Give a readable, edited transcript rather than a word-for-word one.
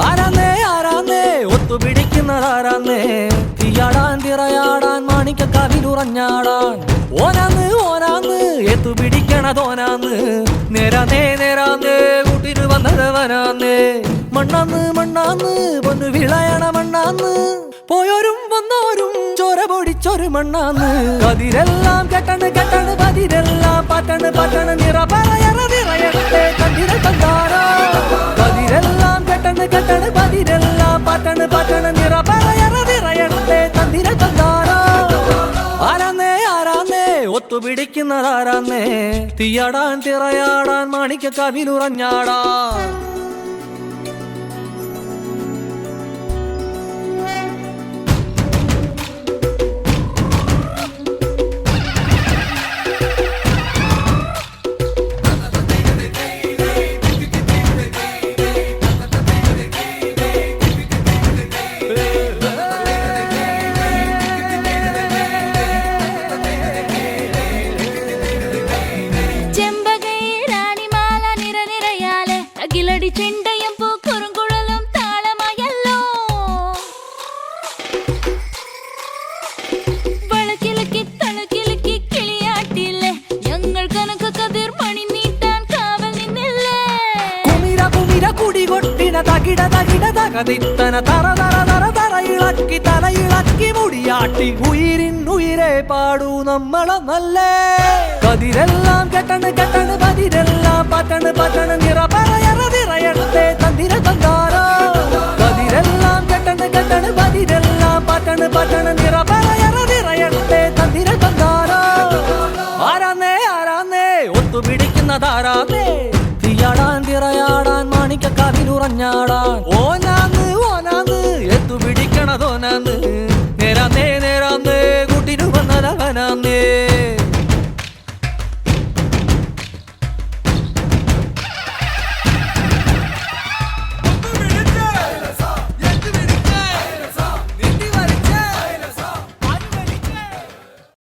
ആരാന്നേ ആരാന്നേ ഒത്തുപിടിക്കുന്നതാരാന്നേ തീയാടാൻ തിറയാടാൻ മാണിക്കക്കാവിലുറഞ്ഞാടാൻ ഓനാന്ന് ഓനാന്ന് എത്തുപിടിക്കണതോനാന്ന് നേരാന്നേ നേരാന്നേ കൂട്ടിന് വന്നതവനാന്നേ മണ്ണാന്ന് മണ്ണാന്ന് പൊന്നു വിളയണ മണ്ണാന്ന് പോയോരും വന്നോരും ചോര പൊടിച്ചൊരു മണ്ണാന്ന് കതിരെല്ലാം കെട്ടണ് കെട്ടണ് പതിരെല്ലാം പറ്റണ് പറ്റണ് നിറ പറയറ നിറയട്ടെ കണ്ടിര കണ്ടാരോ കതിരെല്ലാം കെട്ടണ് കെട്ടണ് പതിരെല്ലാം പറ്റണ് പറ്റണ് നിറ പറയറ നിറയട്ടെ കണ്ടിര കണ്ടാരോ ആരാന്നേ ആരാന്നേ ഒത്തുപിടിക്കുന്നതാരാന്നേ തീയാടാൻ തിറയാടാൻ മാണിക്കക്കാവിലുറഞ്ഞാടാൻ ചെണ്ടയും പൂക്കുറുങ്കുഴലും താളമായല്ലോ വളക്കിലക്കി തളക്കിലക്കി കിളിയാട്ടില്ലേ ഞങ്ങൾ കനക കതിർ മണി നീട്ടാൻ കാവൽ നിന്നില്ലേ കുമിര കുമിര കുടികൊട്ടിന തകിട തകിട തകതിത്തന തറ തറ തറ തറ ഇളക്കി തലയിളക്കി മുടിയാട്ടി ഉയിരിൻ ഉയിരെ പാടൂ നമ്മളൊന്നല്ലേ കതിരെല്ലാം കെട്ടണ് കെട്ടണ് പതിരെല്ലാം പറ്റണ് പറ്റണ് നിറ പറയറ നിറയട്ടെ തന്തിര തന്താരോ കതിരെല്ലാം കെട്ടണ് കെട്ടണ് പതിരെല്ലാം പറ്റണ് പറ്റണ് നിറ പറയറ നിറയട്ടെ തന്തിര തന്താരോ ആരാന്നേ ആരാന്നേ ഒത്തുപിടിക്കുന്നതാരാന്നേ തീയാടാൻ തിറയാടാൻ മാണിക്കക്കാവിലുറഞ്ഞാടാൻ ഓനാന്ന് ഓനാന്ന് എത്തുപിടിക്കണതോനാന്ന്